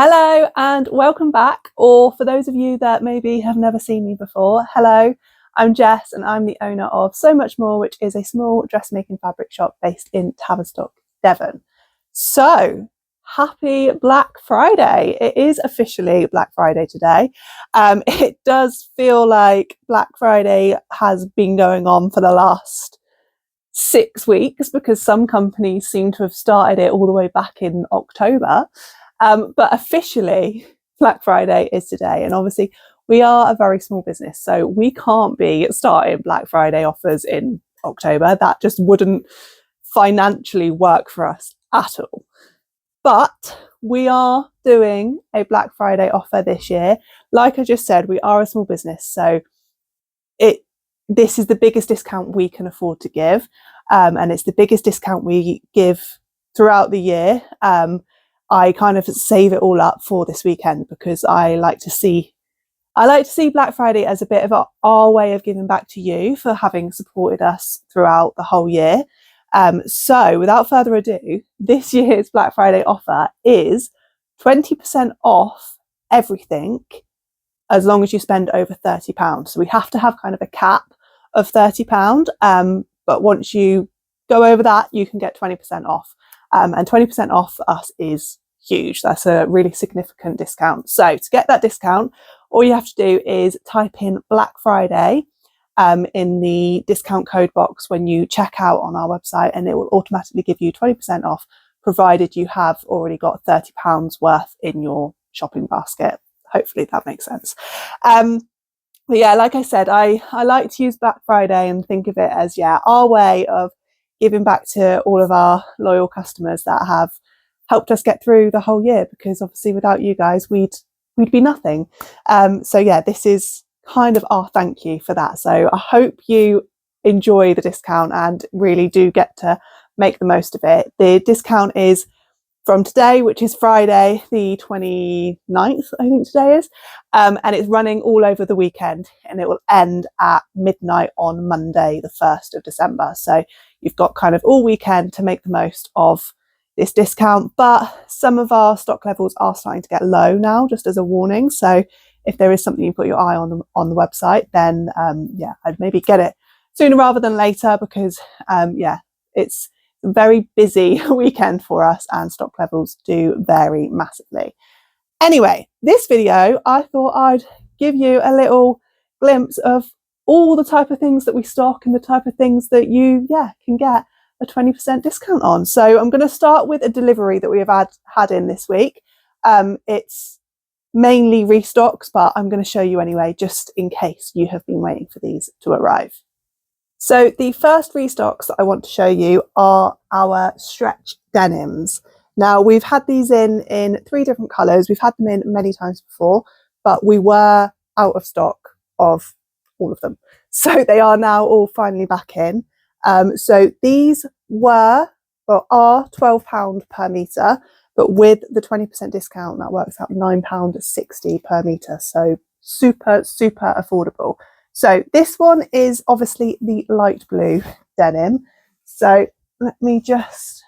Hello and welcome back, or for those of you that maybe have never seen me before, hello, I'm Jess and I'm the owner of So Much More, which is a small dressmaking fabric shop based in Tavistock, Devon. So, happy Black Friday. It is officially Black Friday today. It does feel like Black Friday has been going on for the last 6 weeks because some companies seem to have started it all the way back in October. But officially, Black Friday is today. And obviously, we are a very small business, so we can't be starting Black Friday offers in October. That just wouldn't financially work for us at all. But we are doing a Black Friday offer this year. Like I just said, we are a small business, so this is the biggest discount we can afford to give. And it's the biggest discount we give throughout the year. I kind of save it all up for this weekend because I like to see Black Friday as a bit of our way of giving back to you for having supported us throughout the whole year. So without further ado, this year's Black Friday offer is 20% off everything as long as you spend over £30. So we have to have kind of a cap of £30. But once you go over that, you can get 20% off. And 20% off for us is huge. That's a really significant discount. So to get that discount, all you have to do is type in Black Friday in the discount code box when you check out on our website, and it will automatically give you 20% off, provided you have already got £30 worth in your shopping basket. Hopefully that makes sense. But yeah, like I said, I like to use Black Friday and think of it as, our way of giving back to all of our loyal customers that have helped us get through the whole year, because obviously without you guys we'd be nothing. So yeah, this is kind of our thank you for that. So I hope you enjoy the discount and really do get to make the most of it. The discount is from today, which is Friday the 29th, I think today is, and it's running all over the weekend, and it will end at midnight on Monday the 1st of December. So you've got kind of all weekend to make the most of this discount. But some of our stock levels are starting to get low now, just as a warning. So if there is something you've got your eye on the website, then I'd maybe get it sooner rather than later, because it's a very busy weekend for us and stock levels do vary massively. Anyway, this video, I thought I'd give you a little glimpse of all the type of things that we stock and the type of things that you can get a 20% discount on. So I'm going to start with a delivery that we have had in this week. It's mainly restocks, but I'm going to show you anyway, just in case you have been waiting for these to arrive. So the first restocks that I want to show you are our stretch denims. Now, we've had these in 3 different colours. We've had them in many times before, but we were out of stock of all of them. So they are now all finally back in. So these are £12 per metre, but with the 20% discount, that works out £9.60 per metre. So super, super affordable. So this one is obviously the light blue denim. So let me just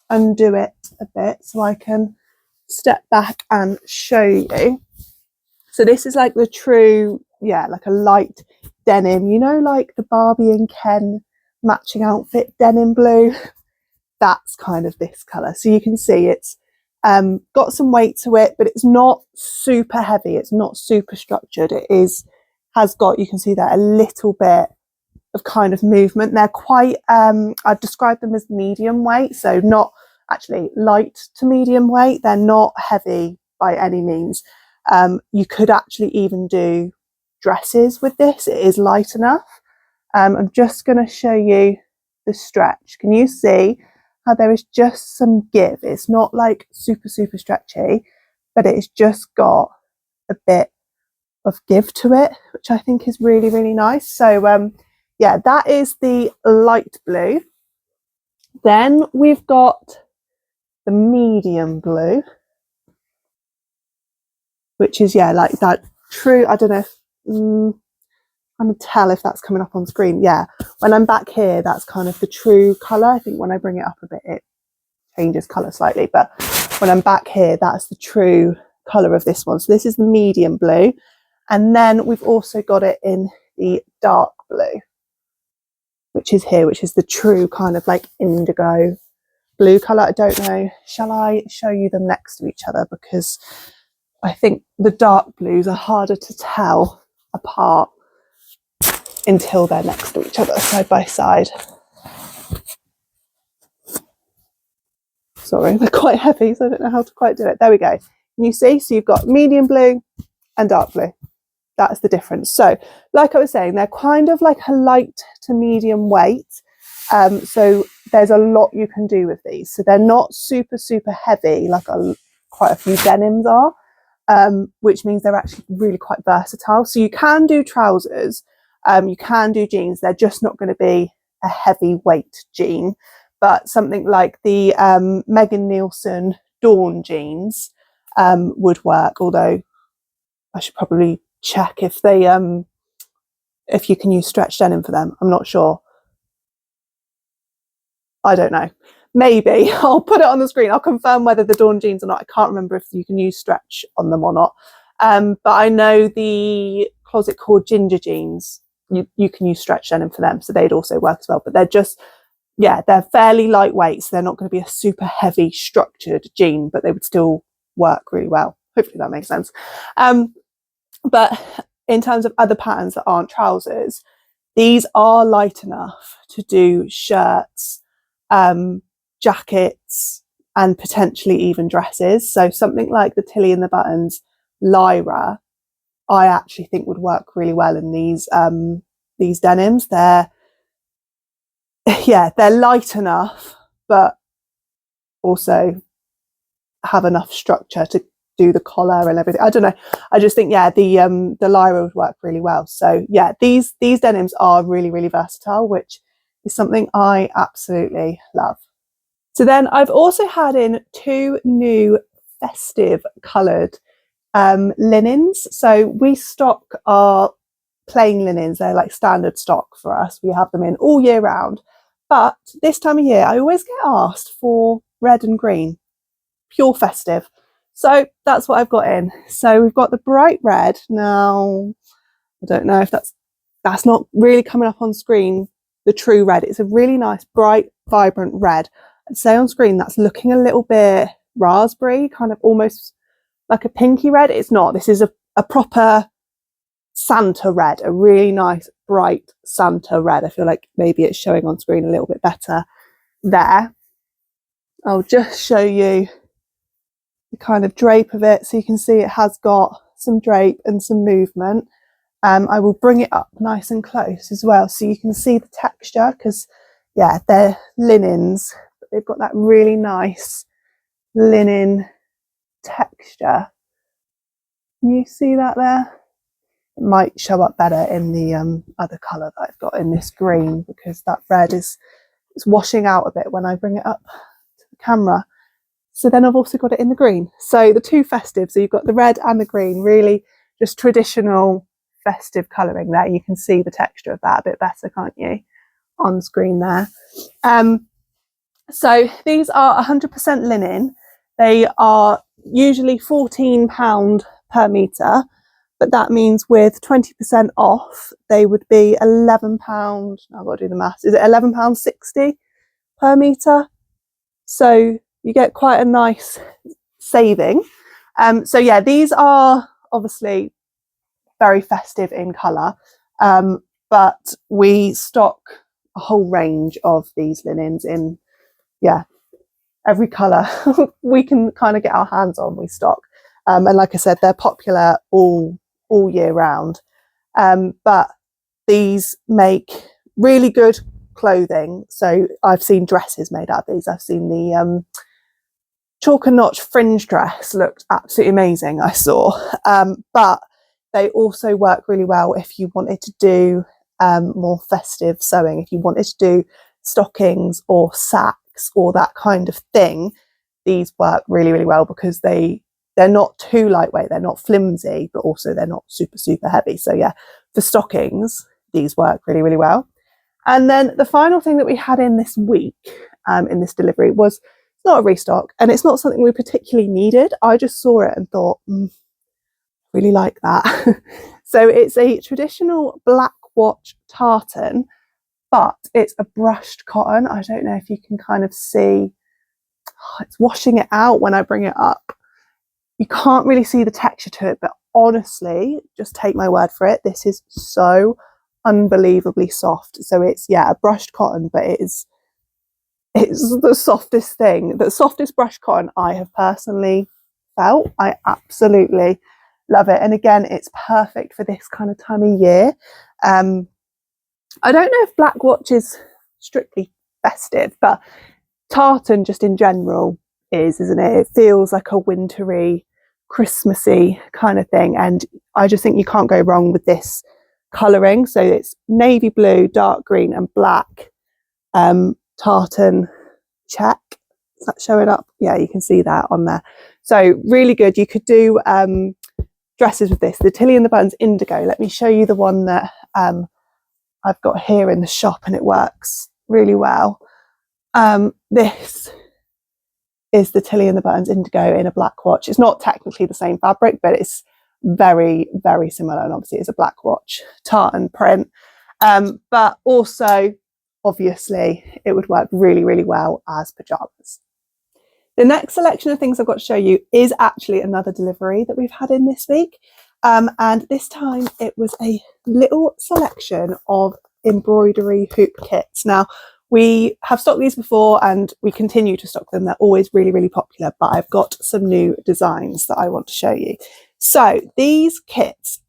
undo it a bit so I can step back and show you. So this is like the true, like a light denim, like the Barbie and Ken matching outfit denim blue. That's kind of this colour. So you can see it's got some weight to it, but it's not super heavy. It's not super structured. Has got, you can see there, a little bit of kind of movement. They're quite, I'd describe them as medium weight, so not actually light to medium weight. They're not heavy by any means. You could actually even do dresses with this. It is light enough. I'm just going to show you the stretch. Can you see how there is just some give? It's not like super, super stretchy, but it's just got a bit of give to it, which I think is really, really nice. So that is the light blue. Then we've got the medium blue, which is like that true, I don't know if I'm going to tell if that's coming up on screen. When I'm back here, that's kind of the true colour. I think when I bring it up a bit, it changes colour slightly, but when I'm back here, that's the true colour of this one. So this is the medium blue. And then we've also got it in the dark blue, which is here, which is the true kind of like indigo blue colour. I don't know, shall I show you them next to each other? Because I think the dark blues are harder to tell apart until they're next to each other, side by side. Sorry, they're quite heavy, so I don't know how to quite do it. There we go. Can you see? So you've got medium blue and dark blue. That's the difference. So like I was saying, they're kind of like a light to medium weight. So there's a lot you can do with these. So they're not super, super heavy like quite a few denims are, which means they're actually really quite versatile. So you can do trousers, you can do jeans. They're just not going to be a heavyweight jean. But something like the Megan Nielsen Dawn jeans would work, although I should probably check if they if you can use stretch denim for them. I'm not sure. I don't know. Maybe I'll put it on the screen. I'll confirm whether the Dawn jeans or not. I can't remember if you can use stretch on them or not. But I know the Closet Core ginger jeans, you can use stretch denim for them, so they'd also work as well. But they're just, yeah, they're fairly lightweight, so they're not going to be a super heavy structured jean, but they would still work really well. Hopefully that makes sense. But in terms of other patterns that aren't trousers, these are light enough to do shirts, jackets, and potentially even dresses. So something like the Tilly and the Buttons Lyra, I actually think would work really well in these denims. They're light enough, but also have enough structure to do the collar and everything. I don't know. I just think, yeah, the Lyra would work really well. So yeah, these denims are really, really versatile, which is something I absolutely love. So then I've also had in 2 new festive coloured linens. So we stock our plain linens. They're like standard stock for us. We have them in all year round. But this time of year, I always get asked for red and green, pure festive. So that's what I've got in. So we've got the bright red. Now, I don't know if that's not really coming up on screen, the true red. It's a really nice, bright, vibrant red. I'd say on screen that's looking a little bit raspberry, kind of almost like a pinky red. It's not. This is a proper Santa red, a really nice, bright Santa red. I feel like maybe it's showing on screen a little bit better there. I'll just show you the kind of drape of it, so you can see it has got some drape and some movement. I will bring it up nice and close as well, so you can see the texture, because yeah, they're linens, but they've got that really nice linen texture. Can you see that there? It might show up better in the other colour that I've got in this green, because that red is washing out a bit when I bring it up to the camera. So then I've also got it in the green. So the 2 festive, so you've got the red and the green, really just traditional festive colouring there. You can see the texture of that a bit better, can't you, on screen there. So these are 100% linen. They are usually £14 per metre, but that means with 20% off, they would be £11. I've got to do the maths. Is it £11.60 per metre? So you get quite a nice saving. So yeah, these are obviously very festive in colour, but we stock a whole range of these linens in, yeah, every colour we can kind of get our hands on, we stock. And like I said, they're popular all year round. But these make really good clothing. So I've seen dresses made out of these. I've seen the chalk and notch fringe dress looked absolutely amazing, I saw. But they also work really well if you wanted to do more festive sewing, if you wanted to do stockings or sacks or that kind of thing. These work really, really well, because they're not too lightweight, they're not flimsy, but also they're not super, super heavy. So yeah, for stockings, these work really, really well. And then the final thing that we had in this week, in this delivery, was It's not a restock, and it's not something we particularly needed. I just saw it and thought, really like that. So it's a traditional black watch tartan, but it's a brushed cotton. I don't know if you can kind of see, it's washing it out when I bring it up. You can't really see the texture to it, but honestly, just take my word for it, this is so unbelievably soft. So it's, yeah, a brushed cotton, but it's the softest thing, the softest brushed cotton I have personally felt. I absolutely love it. And again, it's perfect for this kind of time of year. I don't know if black watch is strictly festive, but tartan just in general is, isn't it? It feels like a wintry, Christmassy kind of thing. And I just think you can't go wrong with this colouring. So it's navy blue, dark green and black tartan check. Is that showing up? Yeah, you can see that on there. So really good. You could do dresses with this. The Tilly and the Buttons Indigo. Let me show you the one that I've got here in the shop, and it works really well. This is the Tilly and the Buttons Indigo in a black watch. It's not technically the same fabric, but it's very, very similar. And obviously it's a black watch tartan print. But also, obviously, it would work really, really well as pyjamas. The next selection of things I've got to show you is actually another delivery that we've had in this week. And this time it was a little selection of embroidery hoop kits. Now, we have stocked these before and we continue to stock them. They're always really, really popular, but I've got some new designs that I want to show you. So these kits,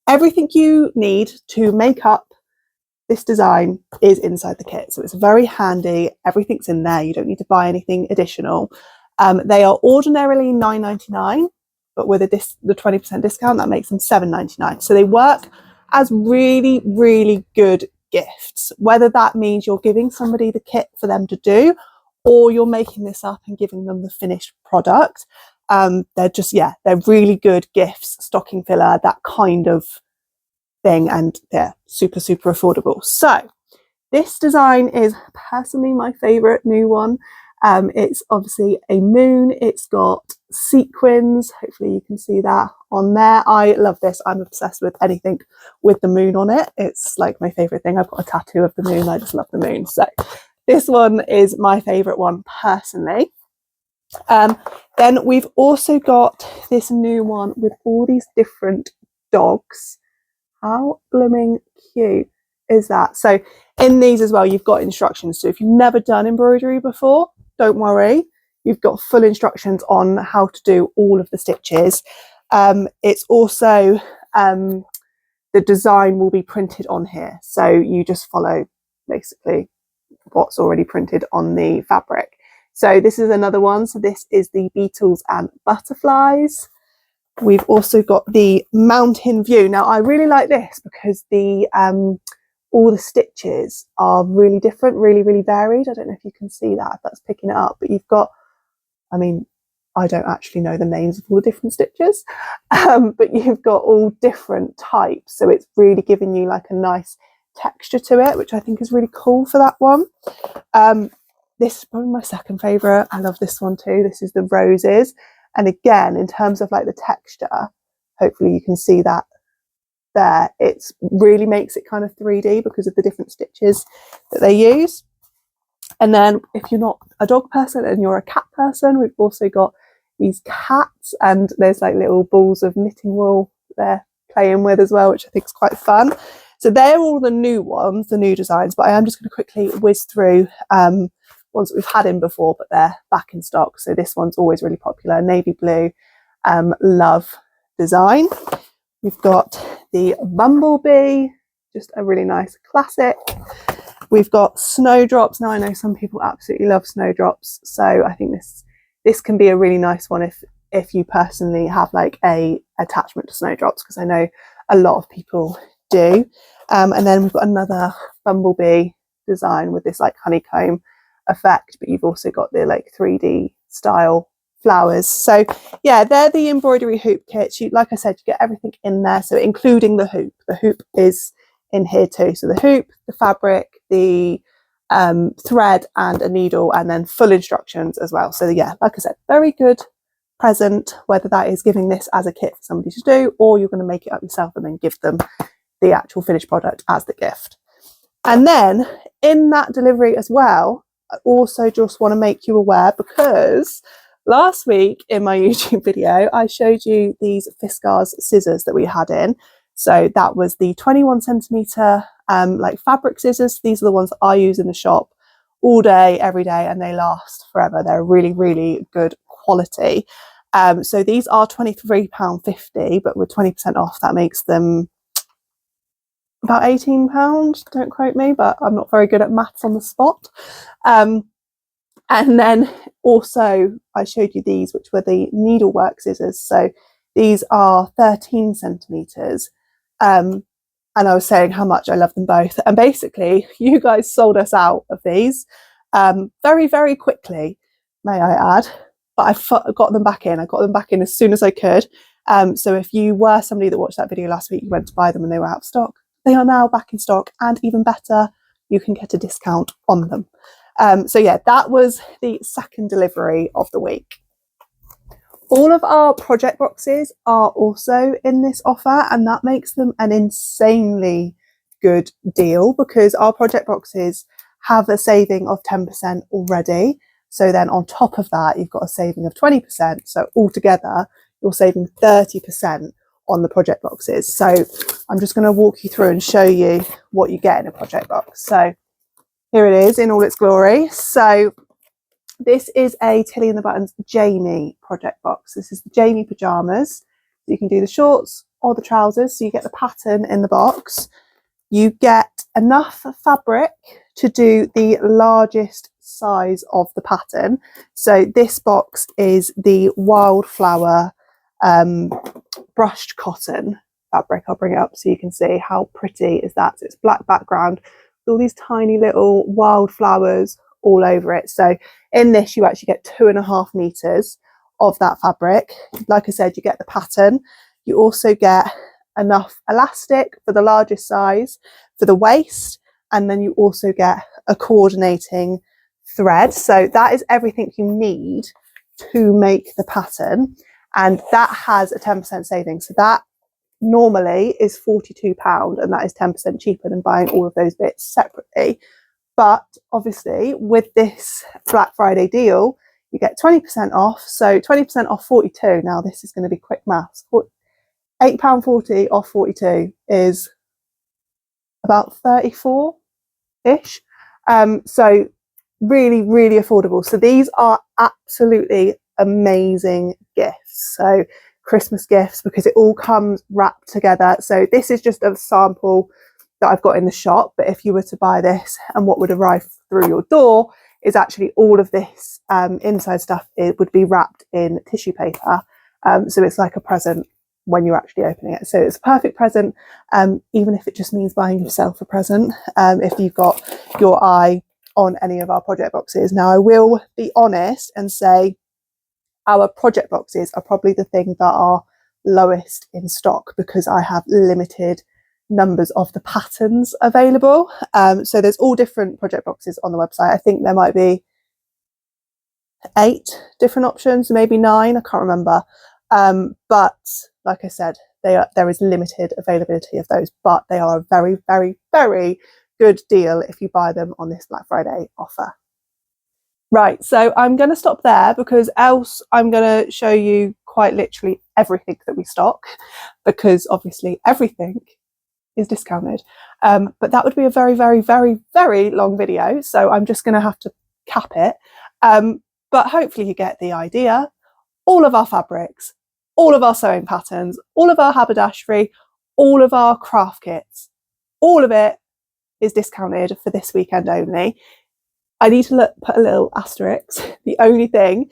everything you need to make up this design is inside the kit. So it's very handy. Everything's in there. You don't need to buy anything additional. They are ordinarily $9.99, but with the 20% discount, that makes them $7.99. So they work as really, really good gifts, whether that means you're giving somebody the kit for them to do, or you're making this up and giving them the finished product. They're just, yeah, they're really good gifts, stocking filler, that kind of thing, and they're super, super affordable. So this design is personally my favorite new one. It's obviously a moon. It's got sequins. Hopefully you can see that on there. I love this. I'm obsessed with anything with the moon on it. It's like my favorite thing. I've got a tattoo of the moon. I just love the moon. So this one is my favorite one personally. Then we've also got this new one with all these different dogs. How blooming cute is that? So in these as well, you've got instructions. So if you've never done embroidery before, don't worry. You've got full instructions on how to do all of the stitches. It's also, the design will be printed on here. So you just follow basically what's already printed on the fabric. So this is another one. So this is the beetles and butterflies. We've also got the mountain view. Now I really like this because the all the stitches are really different, really, really varied. I don't know if you can see that, if that's picking it up, but you've got, I mean, I don't actually know the names of all the different stitches, but you've got all different types. So it's really giving you like a nice texture to it, which I think is really cool for that one. This is probably my second favourite. I love this one too. This is the roses. And again, in terms of like the texture, hopefully you can see that there. It really makes it kind of 3D because of the different stitches that they use. And then if you're not a dog person and you're a cat person, we've also got these cats, and there's like little balls of knitting wool they're playing with as well, which I think is quite fun. So they're all the new ones, the new designs, but I am just going to quickly whiz through ones that we've had in before, but they're back in stock. So this one's always really popular, navy blue, love design. We've got the bumblebee, just a really nice classic. We've got snowdrops. Now I know some people absolutely love snowdrops, so I think this can be a really nice one if you personally have like a attachment to snowdrops, because I know a lot of people do. And then we've got another bumblebee design with this like honeycomb effect, but you've also got the like 3D style flowers. So yeah, they're the embroidery hoop kits. Like I said, you get everything in there, so including the hoop. The hoop is in here too. So the hoop, the fabric, the thread and a needle, and then full instructions as well. So yeah, like I said, very good present, whether that is giving this as a kit for somebody to do, or you're going to make it up yourself and then give them the actual finished product as the gift. And then in that delivery as well, I also just want to make you aware, because last week in my YouTube video, I showed you these Fiskars scissors that we had in. So that was the 21 centimetre like fabric scissors. These are the ones that I use in the shop all day, every day, and they last forever. They're really, really good quality. So these are £23.50, but with 20% off, that makes them about £18. Don't quote me, but I'm not very good at maths on the spot. And then also I showed you these, which were the needlework scissors. So these are 13 centimetres. And I was saying how much I love them both. And basically, you guys sold us out of these very, very quickly, may I add. But I got them back in. I got them back in as soon as I could. So if you were somebody that watched that video last week, you went to buy them and they were out of stock, they are now back in stock. And even better, you can get a discount on them. So yeah, that was the second delivery of the week. All of our project boxes are also in this offer, and that makes them an insanely good deal, because our project boxes have a saving of 10% already. So then on top of that, you've got a saving of 20%. So altogether, you're saving 30% on the project boxes. So I'm just going to walk you through and show you what you get in a project box. So here it is in all its glory. So this is a Tilly and the Buttons Jamie project box. This is the Jamie pyjamas. You can do the shorts or the trousers. So you get the pattern in the box. You get enough fabric to do the largest size of the pattern. So this box is the wildflower brushed cotton fabric. I'll bring it up so you can see how pretty is that. So it's black background with all these tiny little wildflowers all over it. So in this, you actually get 2.5 meters of that fabric. Like I said, you get the pattern. You also get enough elastic for the largest size for the waist, and then you also get a coordinating thread. So that is everything you need to make the pattern, and that has a 10% saving. So that normally is £42, and that is 10% cheaper than buying all of those bits separately. But obviously with this Black Friday deal, you get 20% off. So 20% off 42. Now this is going to be quick maths. £8.40 off 42 is about 34-ish. So really, really affordable. So these are absolutely amazing gifts. So Christmas gifts, because it all comes wrapped together. So this is just a sample that I've got in the shop, but if you were to buy this, and what would arrive through your door is actually all of this inside stuff, it would be wrapped in tissue paper. So it's like a present when you're actually opening it. So it's a perfect present, even if it just means buying yourself a present, if you've got your eye on any of our project boxes. Now I will be honest and say our project boxes are probably the thing that are lowest in stock, because I have limited numbers of the patterns available. So there's all different project boxes on the website. I think there might be 8 different options, maybe 9, I can't remember. But like I said, there is limited availability of those, but they are a very, very, very good deal if you buy them on this Black Friday offer. Right, so I'm going to stop there, because else I'm going to show you quite literally everything that we stock, because obviously everything is discounted. But that would be a very, very, very, very long video, so I'm just going to have to cap it. But hopefully you get the idea. All of our fabrics, all of our sewing patterns, all of our haberdashery, all of our craft kits, all of it is discounted for this weekend only. I need to put a little asterisk. The only thing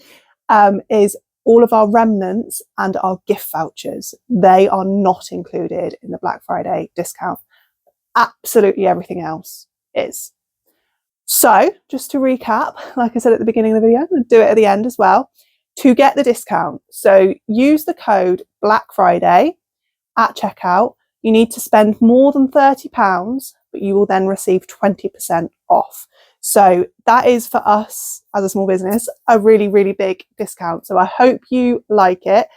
is all of our remnants and our gift vouchers. They are not included in the Black Friday discount. Absolutely everything else is. So just to recap, like I said at the beginning of the video, I'm going to do it at the end as well, to get the discount. So use the code Black Friday at checkout. You need to spend more than £30, but you will then receive 20% off. So that is, for us as a small business, a really, really big discount. So I hope you like it.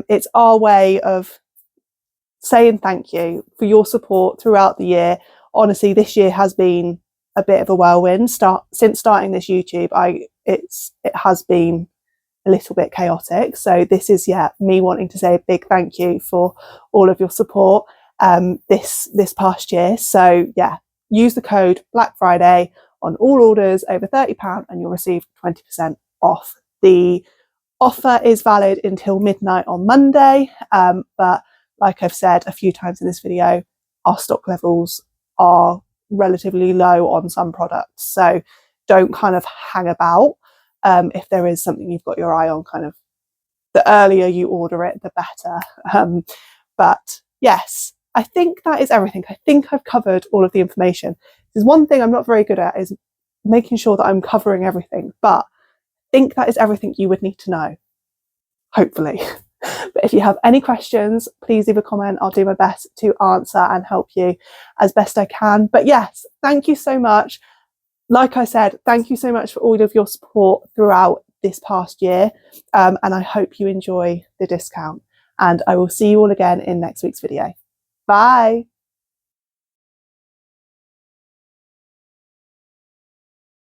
It's our way of saying thank you for your support throughout the year. Honestly, this year has been a bit of a whirlwind. Since starting this YouTube, it has been a little bit chaotic. So this is, me wanting to say a big thank you for all of your support this past year. So use the code Black Friday on all orders over £30 and you'll receive 20% off. The offer is valid until midnight on Monday, but like I've said a few times in this video, our stock levels are relatively low on some products, so don't kind of hang about. If there is something you've got your eye on, kind of the earlier you order it, the better. But yes, I think that is everything. I think I've covered all of the information. There's one thing I'm not very good at, is making sure that I'm covering everything, but I think that is everything you would need to know, hopefully. But if you have any questions, please leave a comment. I'll do my best to answer and help you as best I can. But yes, thank you so much. Like I said, thank you so much for all of your support throughout this past year. And I hope you enjoy the discount. And I will see you all again in next week's video. Bye.